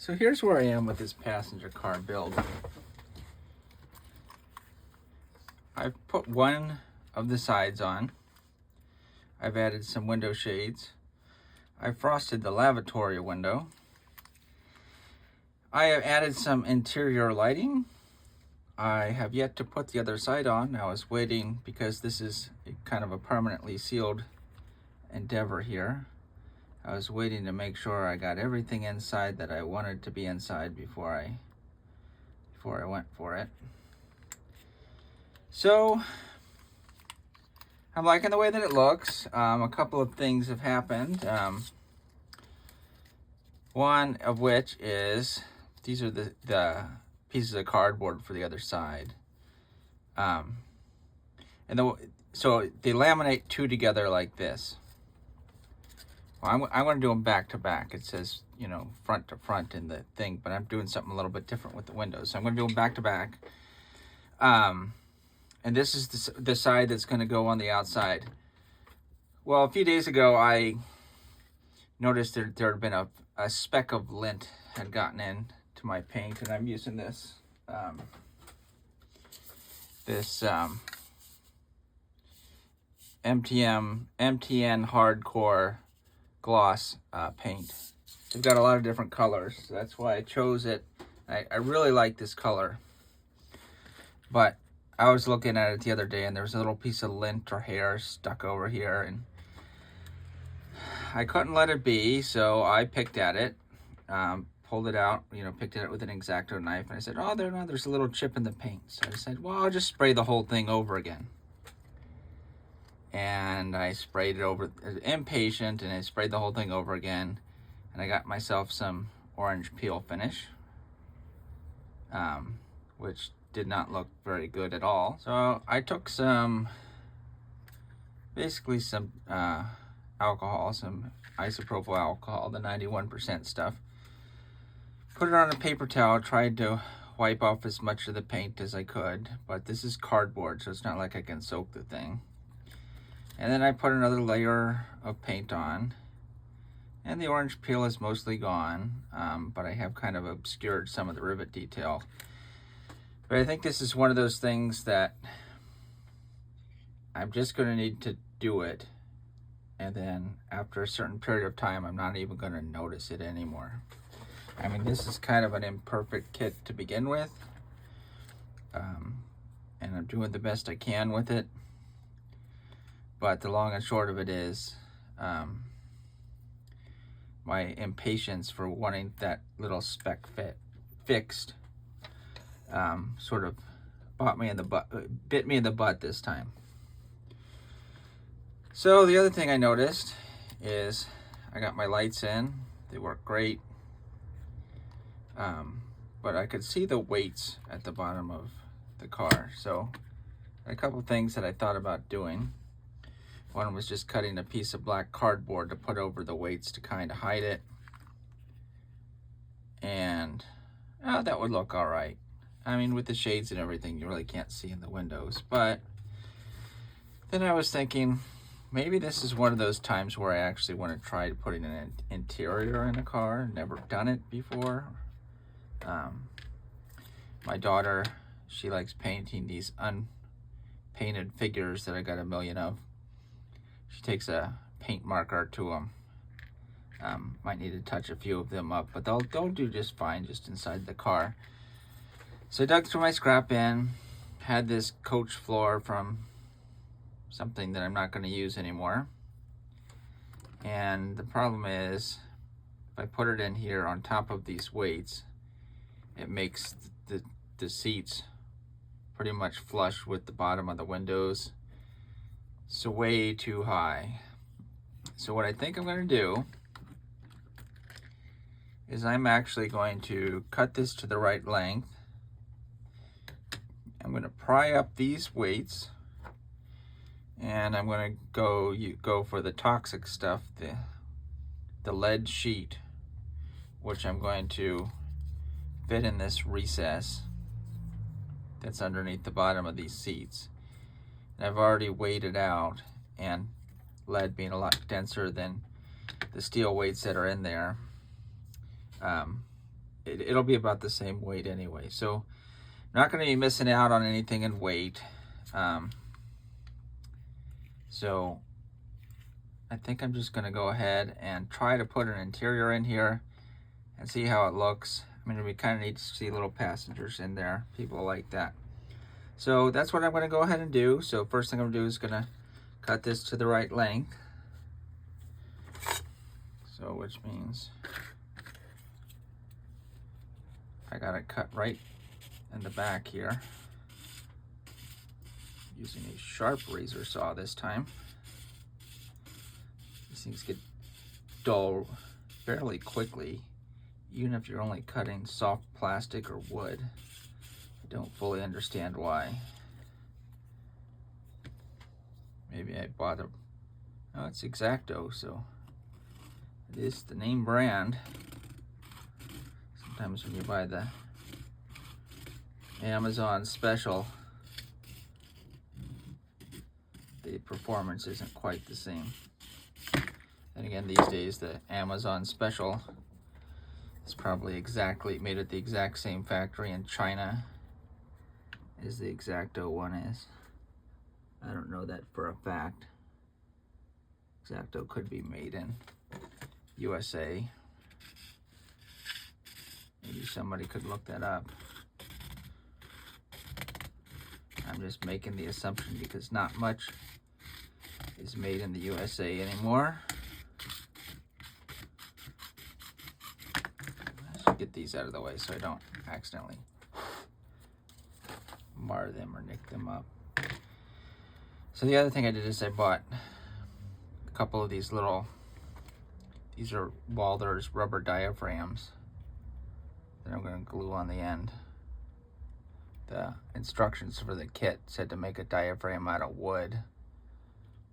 So here's where I am with this passenger car build. I've put one of the sides on. I've added some window shades. I frosted the lavatory window. I have added some interior lighting. I have yet to put the other side on. I was waiting because this is kind of a permanently sealed endeavor here. I was waiting to make sure I got everything inside that I wanted to be inside before I went for it. So I'm liking the way that it looks. A couple of things have happened. One of which is these are the pieces of cardboard for the other side. So they laminate two together like this. Well, I'm going to do them back to back. It says, you know, front to front in the thing, but I'm doing something a little bit different with the windows. So I'm going to do them back to back. And this is the side that's going to go on the outside. Well, a few days ago, I noticed there had been a speck of lint had gotten in to my paint, and I'm using this MTN Hardcore gloss paint. They've got a lot of different colors. So that's why I chose it. I really like this color. But I was looking at it the other day, and there was a little piece of lint or hair stuck over here, and I couldn't let it be, so I picked at it, pulled it out, picked it up with an X-Acto knife, and I said, oh, there's a little chip in the paint. So I said, well, I'll just spray the whole thing over again. And I sprayed it over, impatient, and I sprayed the whole thing over again, and I got myself some orange peel finish, which did not look very good at all. So I took basically some alcohol, some isopropyl alcohol, the 91% stuff, put it on a paper towel, tried to wipe off as much of the paint as I could, but this is cardboard, so it's not like I can soak the thing. And then I put another layer of paint on, and the orange peel is mostly gone, but I have kind of obscured some of the rivet detail. But I think this is one of those things that I'm just going to need to do it, and then after a certain period of time, I'm not even going to notice it anymore. I mean, this is kind of an imperfect kit to begin with, and I'm doing the best I can with it. But the long and short of it is, my impatience for wanting that little speck fixed sort of bit me in the butt this time. So the other thing I noticed is I got my lights in. They work great. But I could see the weights at the bottom of the car. So a couple things that I thought about doing. One was just cutting a piece of black cardboard to put over the weights to kind of hide it. And that would look all right. I mean, with the shades and everything, you really can't see in the windows. But then I was thinking, maybe this is one of those times where I actually want to try putting an interior in a car. Never done it before. My daughter, she likes painting these unpainted figures that I got a million of. She takes a paint marker to them. Might need to touch a few of them up, but they'll do just fine just inside the car. So I dug through my scrap bin, had this coach floor from something that I'm not going to use anymore. And the problem is, if I put it in here on top of these weights, it makes the seats pretty much flush with the bottom of the windows. So way too high. So what I think I'm going to do is I'm actually going to cut this to the right length. I'm going to pry up these weights, and I'm going to go for the toxic stuff, the lead sheet, which I'm going to fit in this recess that's underneath the bottom of these seats. And I've already weighed it out, and lead being a lot denser than the steel weights that are in there, it'll be about the same weight anyway. So not going to be missing out on anything in weight. So I think I'm just going to go ahead and try to put an interior in here and see how it looks. I mean, we kind of need to see little passengers in there. People like that. So that's what I'm going to go ahead and do. So first thing I'm going to do is going to cut this to the right length. So which means I got it cut right in the back here, using a sharp razor saw this time. These things get dull fairly quickly, even if you're only cutting soft plastic or wood. I don't fully understand why. Maybe I bought a, oh, it's X-Acto, so it is the name brand. Sometimes when you buy the Amazon special, the performance isn't quite the same. And again, these days the Amazon special is probably exactly made at the exact same factory in China as the X-Acto one is. I don't know that for a fact. X-Acto could be made in USA. Maybe somebody could look that up. I'm just making the assumption because not much is made in the USA anymore. I should get these out of the way so I don't accidentally mar them or nick them up. So the other thing I did is I bought a couple of these little, these are Walther's rubber diaphragms that I'm going to glue on the end. The instructions for the kit said to make a diaphragm out of wood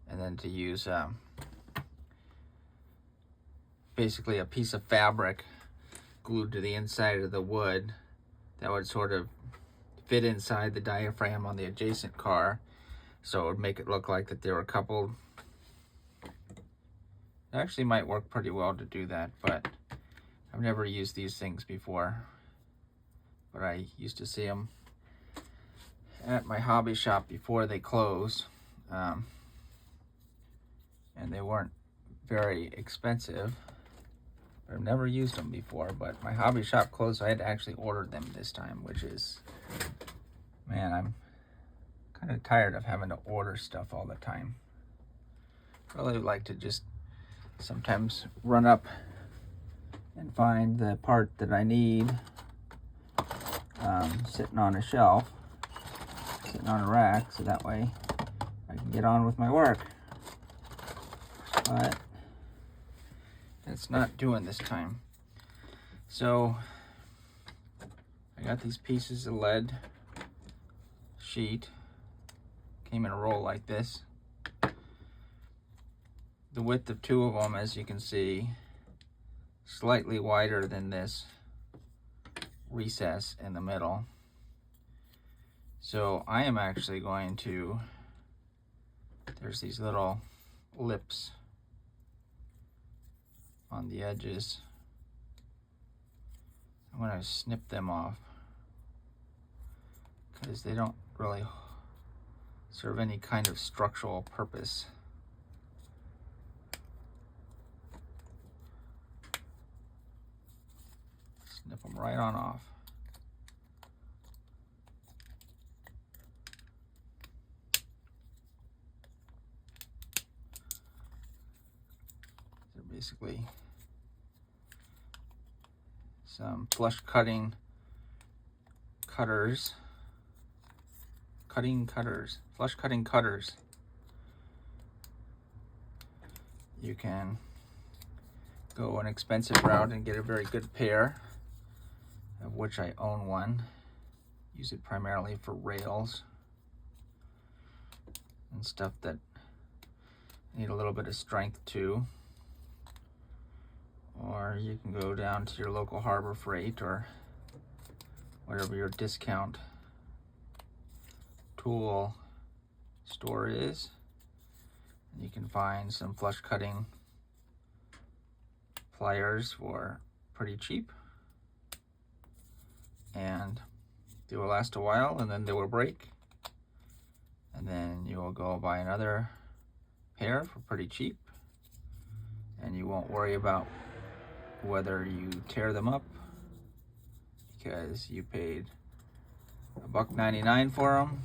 and then to use basically a piece of fabric glued to the inside of the wood that would sort of fit inside the diaphragm on the adjacent car, so it would make it look like that they were coupled. It actually might work pretty well to do that, but I've never used these things before. But I used to see them at my hobby shop before they closed, and they weren't very expensive. I've never used them before, but my hobby shop closed, so I had to actually order them this time, which is, man, I'm kind of tired of having to order stuff all the time. I really like to just sometimes run up and find the part that I need sitting on a shelf, sitting on a rack, so that way I can get on with my work. But it's not doing this time. So I got these pieces of lead sheet, came in a roll like this. The width of two of them, as you can see, slightly wider than this recess in the middle. So I am actually going to, there's these little lips on the edges. I'm going to snip them off because they don't really serve any kind of structural purpose. Snip them right on off. They're basically some flush cutting cutters. Flush cutting cutters. You can go an expensive route and get a very good pair, of which I own one. Use it primarily for rails and stuff that need a little bit of strength too. Or you can go down to your local Harbor Freight or whatever your discount tool store is. You can find some flush cutting pliers for pretty cheap. and they will last a while, and then they will break, and then you will go buy another pair for pretty cheap, and you won't worry about whether you tear them up because you paid $1.99 for them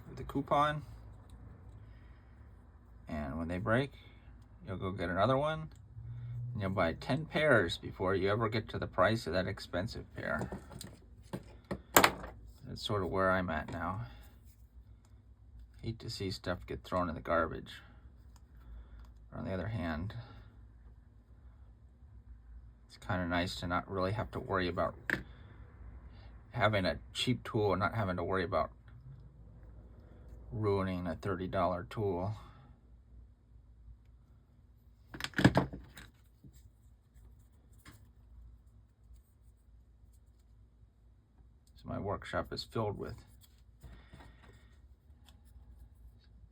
with a coupon, and when they break, you'll go get another one, and you'll buy 10 pairs before you ever get to the price of that expensive pair. That's sort of where I'm at now. Hate to see stuff get thrown in the garbage. But on the other hand, it's kind of nice to not really have to worry about having a cheap tool and not having to worry about ruining a $30 tool. So my workshop is filled with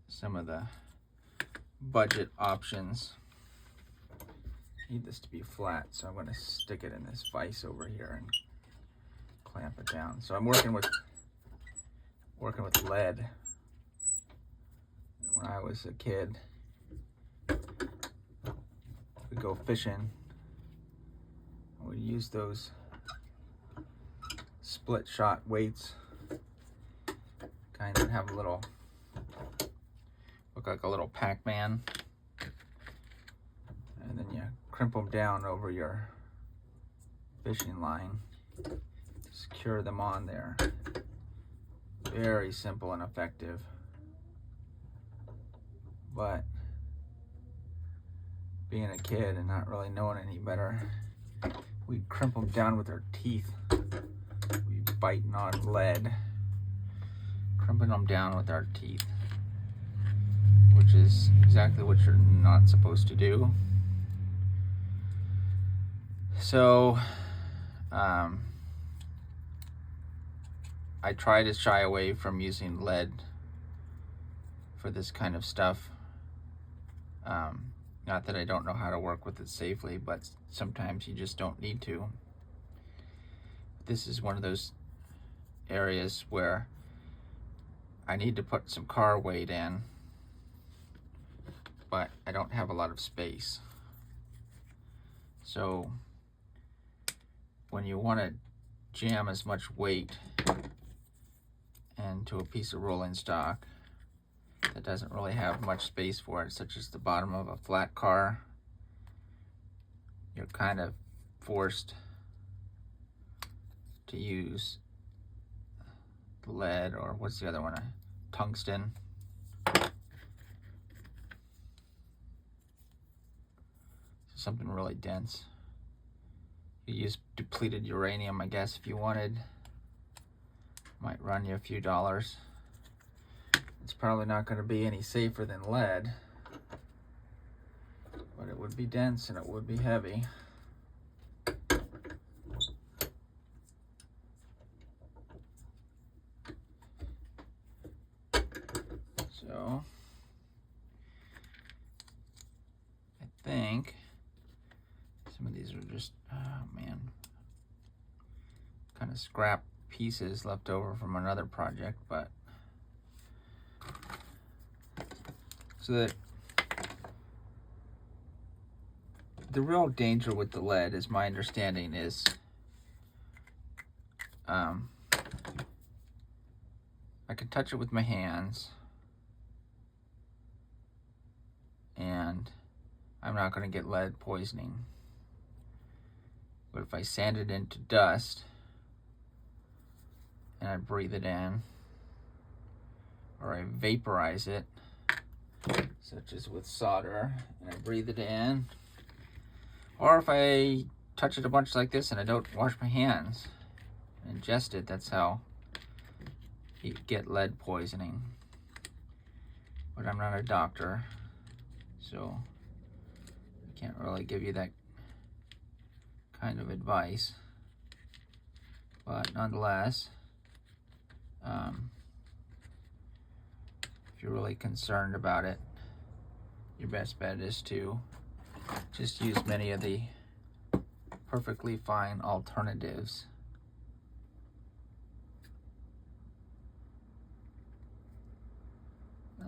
some of the budget options. I need this to be flat, so I'm going to stick it in this vise over here and clamp it down. So I'm working with lead. When I was a kid, we'd go fishing. We'd use those split shot weights, kind of have a little, look like a little Pac-Man, and then you crimp them down over your fishing line, secure them on there. Very simple and effective, but being a kid and not really knowing any better, we'd crimp them down with our teeth. We'd biting on lead, crimping them down with our teeth, which is exactly what you're not supposed to do. So I try to shy away from using lead for this kind of stuff. Not that I don't know how to work with it safely, but sometimes you just don't need to. This is one of those areas where I need to put some car weight in, but I don't have a lot of space. So when you want to jam as much weight into a piece of rolling stock that doesn't really have much space for it, such as the bottom of a flat car, you're kind of forced to use lead, or what's the other one, tungsten. Something really dense. You use depleted uranium, I guess, if you wanted. Might run you a few dollars. It's probably not going to be any safer than lead, but it would be dense and it would be heavy. So I think some of these are just, oh man, kind of scrap pieces left over from another project, but so that the real danger with the lead, is my understanding, is I could touch it with my hands and I'm not going to get lead poisoning. But if I sand it into dust and I breathe it in, or I vaporize it, such as with solder, and I breathe it in, or if I touch it a bunch like this and I don't wash my hands and ingest it, that's how you get lead poisoning. But I'm not a doctor, so I can't really give you that kind of advice. But nonetheless, if you're really concerned about it, your best bet is to just use many of the perfectly fine alternatives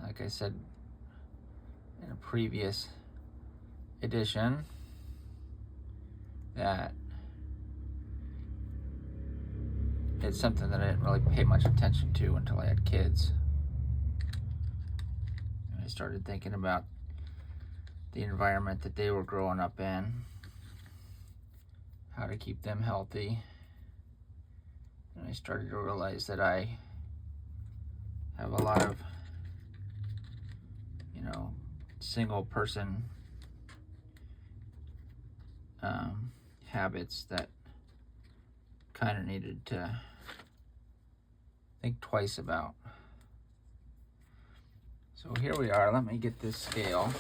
Like I said in a previous edition, that it's something that I didn't really pay much attention to until I had kids. And I started thinking about the environment that they were growing up in, how to keep them healthy. And I started to realize that I have a lot of, single person habits that kind of needed to think twice about. So here we are. Let me get this scale.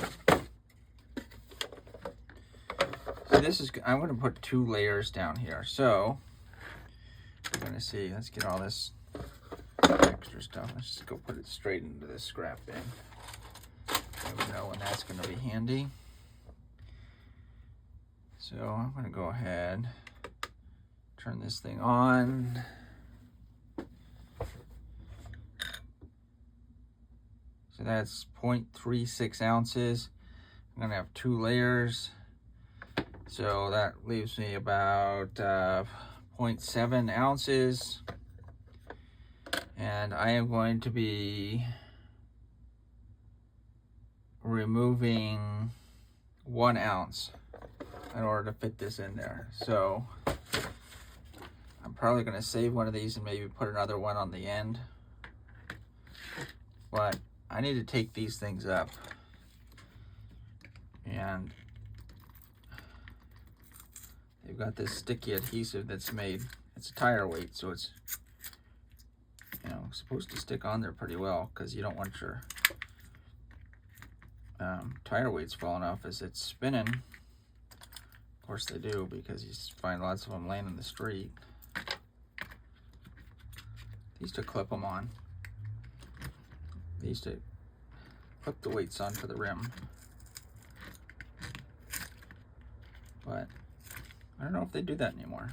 So I'm going to put 2 layers down here. So we're going to see. Let's get all this extra stuff. Let's just go put it straight into this scrap bin. There we go, and that's going to be handy. So I'm going to go ahead, turn this thing on. So that's 0.36 ounces. I'm going to have 2 layers. So that leaves me about 0.7 ounces. And I am going to be removing 1 ounce in order to fit this in there. So I'm probably going to save one of these and maybe put another one on the end. But I need to take these things up. And they've got this sticky adhesive that's made. It's a tire weight, so it's supposed to stick on there pretty well, because you don't want your tire weights falling off as it's spinning. Of course they do, because you find lots of them laying in the street. These to clip them on. These to clip the weights onto the rim. But I don't know if they do that anymore.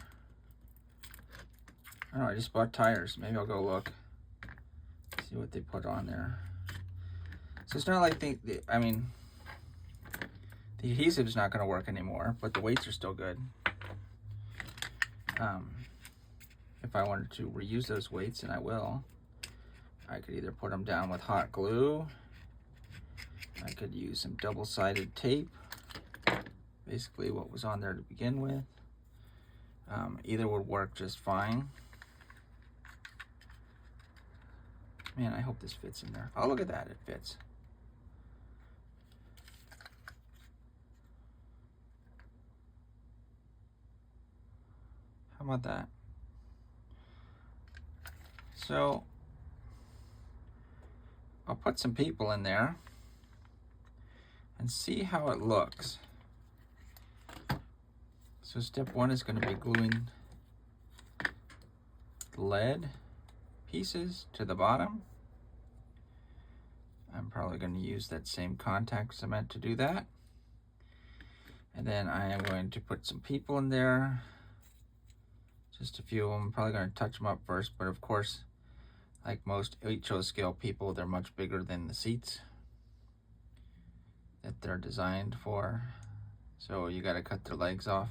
I don't know, I just bought tires. Maybe I'll go look, see what they put on there. So it's not like the adhesive's not going to work anymore, but the weights are still good. If I wanted to reuse those weights, and I will, I could either put them down with hot glue. I could use some double-sided tape, basically what was on there to begin with. Either would work just fine. Man, I hope this fits in there. Oh, look at that, it fits. How about that? So I'll put some people in there and see how it looks. So step 1 is going to be gluing the lead pieces to the bottom. I'm probably going to use that same contact cement to do that. And then I am going to put some people in there. Just a few of them. I'm probably going to touch them up first, but of course, like most HO scale people, they're much bigger than the seats that they're designed for. So you got to cut their legs off,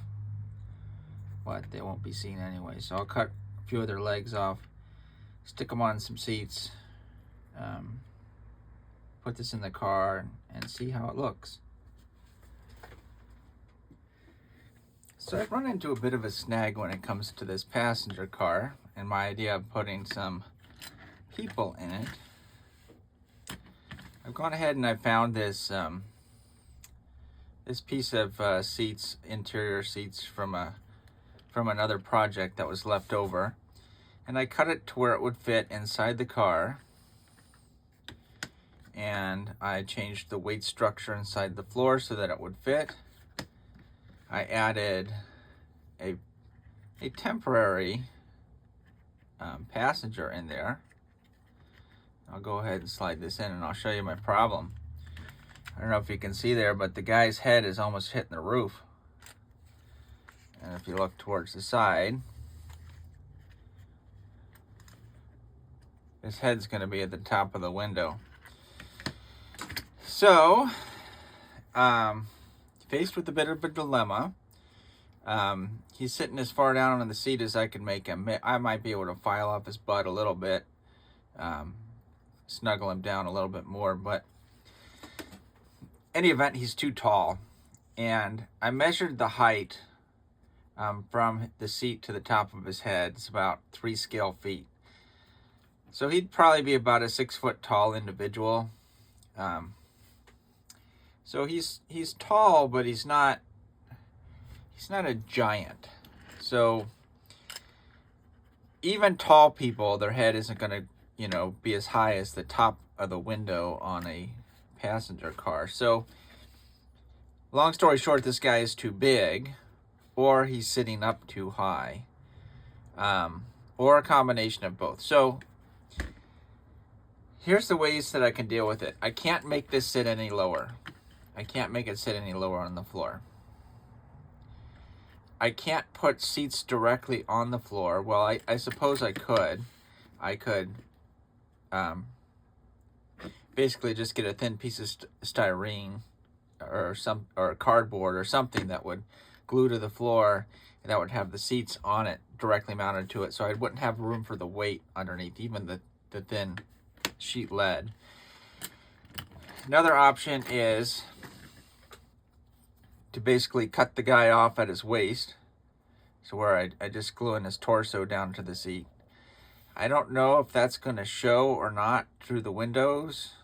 but they won't be seen anyway. So I'll cut a few of their legs off, stick them on some seats, put this in the car, and see how it looks. So I've run into a bit of a snag when it comes to this passenger car, and my idea of putting some people in it. I've gone ahead and I found this this piece of seats, interior seats from another project that was left over, and I cut it to where it would fit inside the car, and I changed the weight structure inside the floor so that it would fit. I added a temporary passenger in there. I'll go ahead and slide this in and I'll show you my problem. I don't know if you can see there, but the guy's head is almost hitting the roof. And if you look towards the side, his head's going to be at the top of the window. So, faced with a bit of a dilemma. He's sitting as far down on the seat as I can make him. I might be able to file off his butt a little bit, snuggle him down a little bit more, but in any event, he's too tall. And I measured the height from the seat to the top of his head. It's about 3 scale feet. So he'd probably be about a 6 foot tall individual. So he's tall, but he's not a giant. So even tall people, their head isn't going to, be as high as the top of the window on a passenger car. So long story short, this guy is too big, or he's sitting up too high, or a combination of both. So here's the ways that I can deal with it. I can't make this sit any lower. I can't make it sit any lower on the floor. I can't put seats directly on the floor. Well, I suppose I could. I could basically just get a thin piece of styrene or cardboard or something that would glue to the floor, and that would have the seats on it directly mounted to it, so I wouldn't have room for the weight underneath, even the thin sheet lead. Another option is to basically cut the guy off at his waist, so where I just glue in his torso down to the seat. I don't know if that's going to show or not through the windows,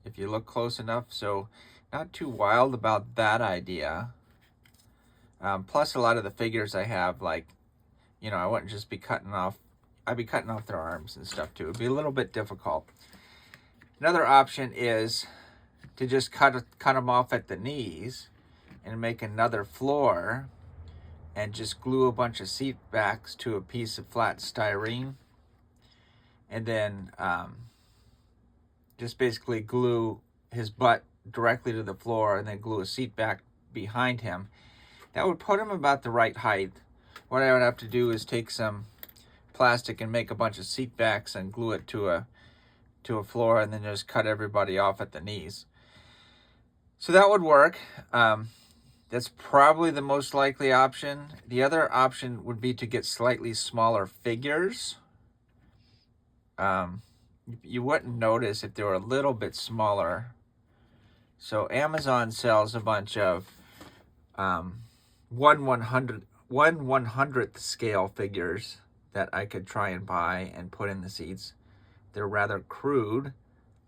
if you look close enough, so not too wild about that idea. Plus a lot of the figures I have, like, I wouldn't just be cutting off, I'd be cutting off their arms and stuff too. It'd be a little bit difficult. Another option is to just cut them off at the knees and make another floor and just glue a bunch of seat backs to a piece of flat styrene, and then just basically glue his butt directly to the floor and then glue a seat back behind him. That would put him about the right height. What I would have to do is take some plastic and make a bunch of seat backs and glue it to a floor, and then just cut everybody off at the knees. So that would work. That's probably the most likely option. The other option would be to get slightly smaller figures. You wouldn't notice if they were a little bit smaller. So Amazon sells a bunch of 1/100th scale figures that I could try and buy and put in the seats. They're rather crude,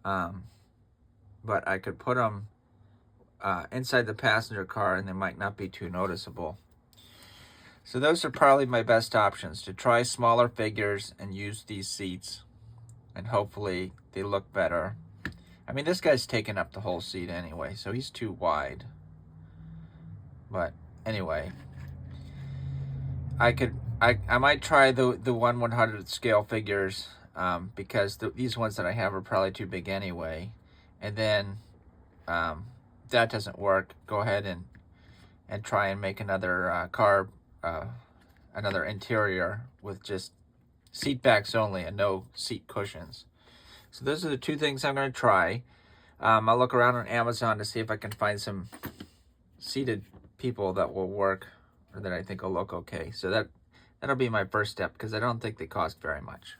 but I could put them inside the passenger car and they might not be too noticeable. So those are probably my best options, to try smaller figures and use these seats, and hopefully they look better. I mean, this guy's taking up the whole seat anyway, so he's too wide. But anyway, I might try the 1/100th scale figures, because these ones that I have are probably too big anyway. And then if that doesn't work, go ahead and try and make another car, another interior with just seat backs only and no seat cushions. So those are the two things I'm going to try. I'll look around on Amazon to see if I can find some seated people that will work, or that I think will look okay. So that'll be my first step, because I don't think they cost very much.